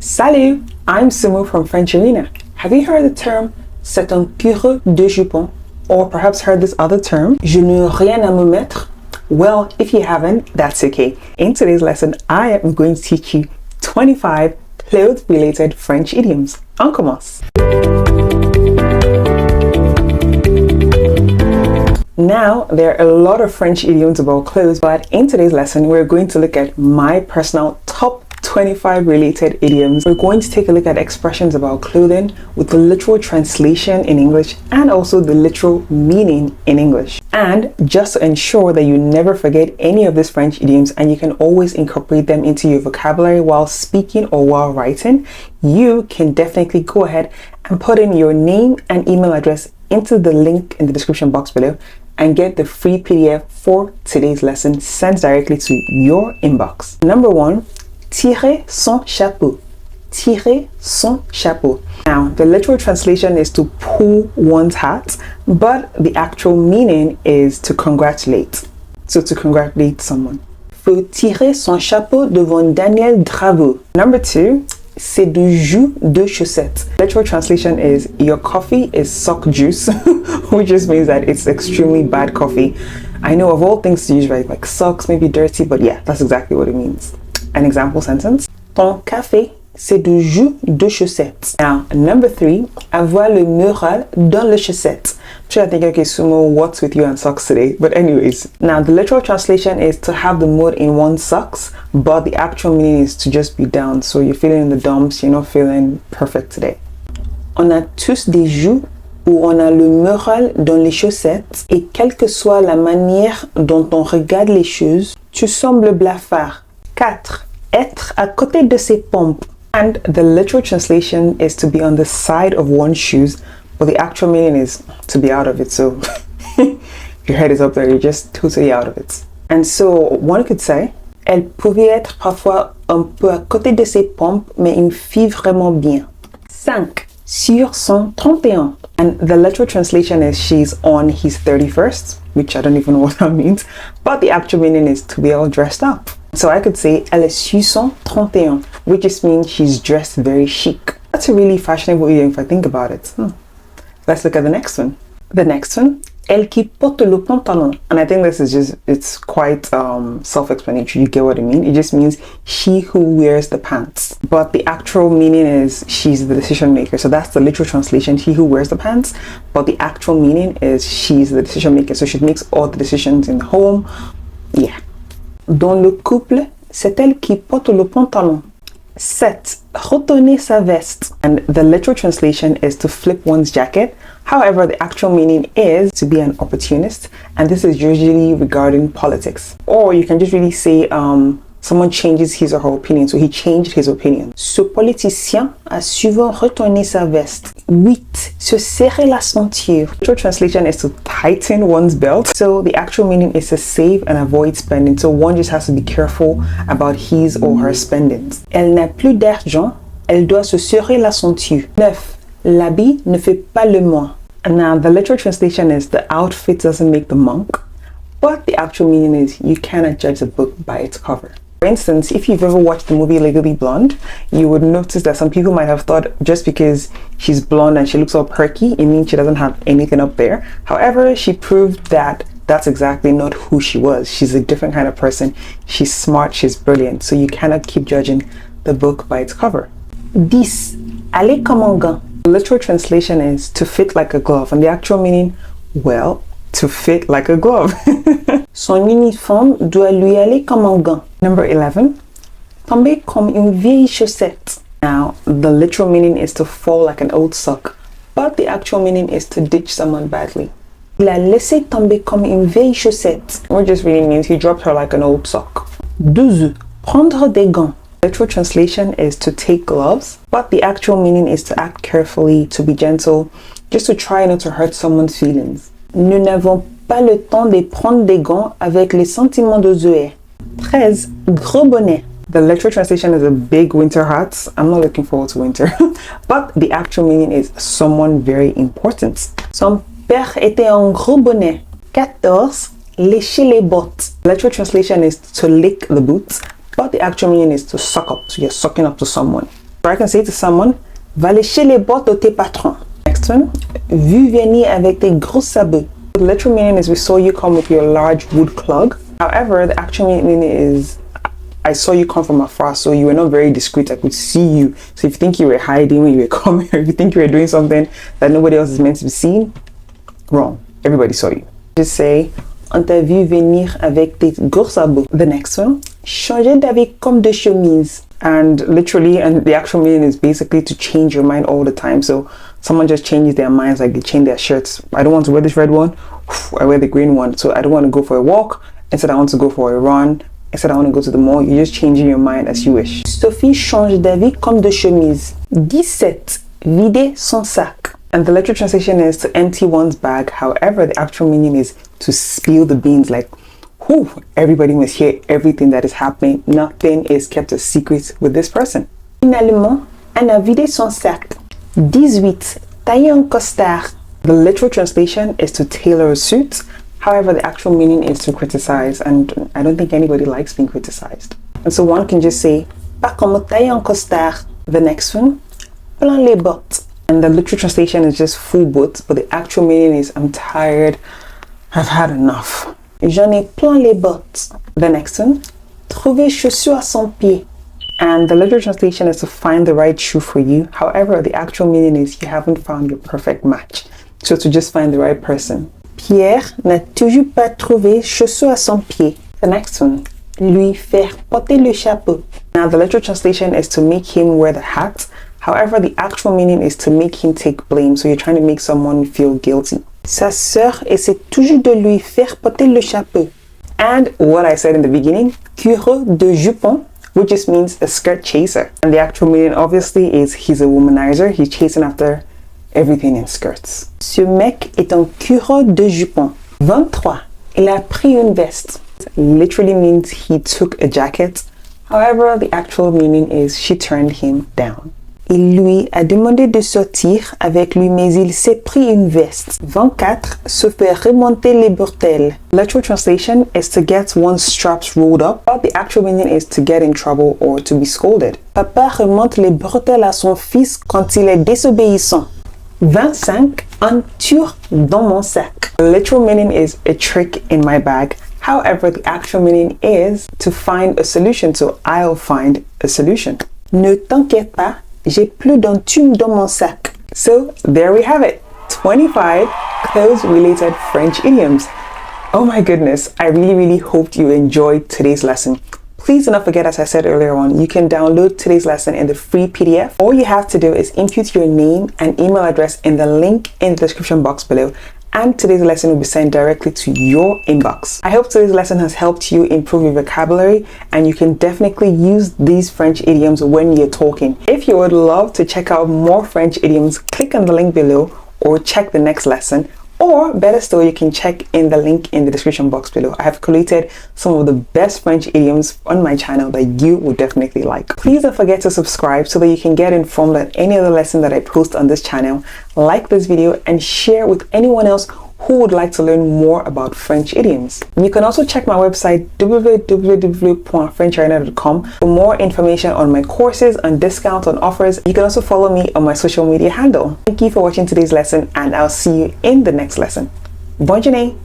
Salut, I'm Sumo from FrenchArena. Have you heard the term "c'est un purée de jupon"? Or perhaps heard this other term, "je n'ai rien à me mettre"? Well, if you haven't, that's okay. In today's lesson, I am going to teach you 25 clothes-related French idioms. On commence. Now, there are a lot of French idioms about clothes, but in today's lesson, we're going to look at my personal top 25 related idioms. We're going to take a look at expressions about clothing with the literal translation in English and also the literal meaning in English. And just to ensure that you never forget any of these French idioms and you can always incorporate them into your vocabulary while speaking or while writing, you can definitely go ahead and put in your name and email address into the link in the description box below and get the free PDF for today's lesson sent directly to your inbox. Number 1, tirer son chapeau. Tirer son chapeau. Now, the literal translation is to pull one's hat, but the actual meaning is to congratulate. So to congratulate someone. Faut tirer son chapeau devant Daniel Dravo. Number 2, c'est du jus de chaussette. Literal translation is your coffee is sock juice, which just means that it's extremely bad coffee. I know of all things to use, right? Like socks, maybe dirty, but yeah, that's exactly what it means. An example sentence. Ton café, c'est du jus de chaussette. Now, number 3, avoir le mural dans les chaussettes. I'm sure I think, okay, Sumo, what's with you and socks today? But anyways, now the literal translation is to have the mud in one's socks, but the actual meaning is to just be down. So you're feeling in the dumps, you're not feeling perfect today. On a tous des joues où on a le mural dans les chaussettes et quelle que soit la manière dont on regarde les choses, tu sembles blafard. 4. Être à côté de ses pompes. And the literal translation is to be on the side of one's shoes, but the actual meaning is to be out of it. So your head is up there, you're just totally out of it. And so one could say, elle pouvait être parfois un peu à côté de ses pompes, mais une fille vraiment bien. 5. Sur son 31. And the literal translation is she's on his 31st, which I don't even know what that means, but the actual meaning is to be all dressed up. So I could say, elle est sur son 31, which just means she's dressed very chic. That's a really fashionable idiom if I think about it. Let's look at the next one. The next one, elle qui porte le pantalon. And I think this is just, it's quite self-explanatory. You get what I mean? It just means she who wears the pants. But the actual meaning is she's the decision maker. So that's the literal translation, she who wears the pants. But the actual meaning is she's the decision maker. So she makes all the decisions in the home. Yeah. Dans le couple, c'est elle qui porte le pantalon. 7. Retourner sa veste. And the literal translation is to flip one's jacket. However, the actual meaning is to be an opportunist. And this is usually regarding politics. Or you can just really say someone changes his or her opinion. So he changed his opinion. Ce politicien a souvent retourné sa veste. 8. Se serrer la ceinture. The literal translation is to tighten one's belt. So the actual meaning is to save and avoid spending. So one just has to be careful about his or her spendings. Elle n'a plus d'argent. Elle doit se serrer la ceinture. 9. L'habit ne fait pas le moine. And now the literal translation is the outfit doesn't make the monk. But the actual meaning is you cannot judge a book by its cover. For instance, if you've ever watched the movie Legally Blonde, you would notice that some people might have thought just because she's blonde and she looks all perky, it means she doesn't have anything up there. However, she proved that that's exactly not who she was. She's a different kind of person. She's smart, she's brilliant. So you cannot keep judging the book by its cover. 10. Aller comme un gant. The literal translation is to fit like a glove. And the actual meaning, well, to fit like a glove. Son uniforme doit lui aller comme un gant. Number 11. Tomber comme une vieille chaussette. Now, the literal meaning is to fall like an old sock, but the actual meaning is to ditch someone badly. Il a laissé tomber comme une vieille chaussette, which just really means he dropped her like an old sock. 12. Prendre des gants. Literal translation is to take gloves, but the actual meaning is to act carefully, to be gentle, just to try not to hurt someone's feelings. Nous n'avons pas le temps de prendre des gants avec les sentiments de Zoé. 13. Gros bonnet. The literal translation is a big winter hat. I'm not looking forward to winter. But the actual meaning is someone very important. Son père était un gros bonnet. 14. Lécher les bottes. The literal translation is to lick the boots, but the actual meaning is to suck up. So you're sucking up to someone. Or I can say to someone, va lécher les bottes de tes patrons. Next one, vu venir avec tes gros sabots. The literal meaning is we saw you come with your large wood clog. However, the actual meaning is I saw you come from afar, so you were not very discreet. I could see you. So if you think you were hiding when you were coming, or if you think you were doing something that nobody else is meant to be seen, wrong. Everybody saw you. Just say, on t'a vu venir avec tes gros sabots. The next one, changer d'avis comme de chemise. And literally, and the actual meaning is basically to change your mind all the time. So someone just changes their minds, like they change their shirts. I don't want to wear this red one, I wear the green one. So I don't want to go for a walk, instead I want to go for a run. Instead I want to go to the mall. You're just changing your mind as you wish. Sophie change d'avis comme de chemise. 17. Vider son sac. And the literal translation is to empty one's bag. However, the actual meaning is to spill the beans, like whew, everybody must hear everything that is happening. Nothing is kept a secret with this person. Finalement, elle a vidé son sac. 18. Tailler un costard. The literal translation is to tailor a suit. However, the actual meaning is to criticize, and I don't think anybody likes being criticized. And so one can just say, pas comme tailler un costard. The next one, plein les bottes. And the literal translation is just full bottes, but the actual meaning is I'm tired, I've had enough. J'en ai plein les bottes. The next one, trouver chaussure à son pied. And the literal translation is to find the right shoe for you. However, the actual meaning is you haven't found your perfect match. So to just find the right person. Pierre n'a toujours pas trouvé chaussure à son pied. The next one, lui faire porter le chapeau. Now the literal translation is to make him wear the hat. However, the actual meaning is to make him take blame. So you're trying to make someone feel guilty. Sa sœur essaie toujours de lui faire porter le chapeau. And what I said in the beginning, cureux de jupon, which just means a skirt chaser. And the actual meaning obviously is he's a womanizer. He's chasing after everything in skirts. Ce mec est un cureux de jupon. 23. Il a pris une veste. Literally means he took a jacket. However, the actual meaning is she turned him down. Il lui a demandé de sortir avec lui, mais il s'est pris une veste. 24. Se faire remonter les bretelles. Literal translation is to get one's straps rolled up, but the actual meaning is to get in trouble or to be scolded. Papa remonte les bretelles à son fils quand il est désobéissant. 25. Un tour dans mon sac. The literal meaning is a trick in my bag. However, the actual meaning is to find a solution, so I'll find a solution. Ne t'inquiète pas, j'ai plus d'un tube dans mon sac. So there we have it, 25 clothes-related French idioms. Oh my goodness, I really hoped you enjoyed today's lesson. Please do not forget, as I said earlier on, you can download today's lesson in the free PDF. All you have to do is input your name and email address in the link in the description box below, and today's lesson will be sent directly to your inbox. I hope today's lesson has helped you improve your vocabulary, and you can definitely use these French idioms when you're talking. If you would love to check out more French idioms, click on the link below or check the next lesson. Or better still, you can check in the link in the description box below. I have collated some of the best French idioms on my channel that you will definitely like. Please don't forget to subscribe so that you can get informed on any other lesson that I post on this channel. Like this video and share with anyone else who would like to learn more about French idioms. You can also check my website www.FrenchArena.com for more information on my courses, on discounts, on offers. You can also follow me on my social media handle. Thank you for watching today's lesson, and I'll see you in the next lesson. Bonne journée!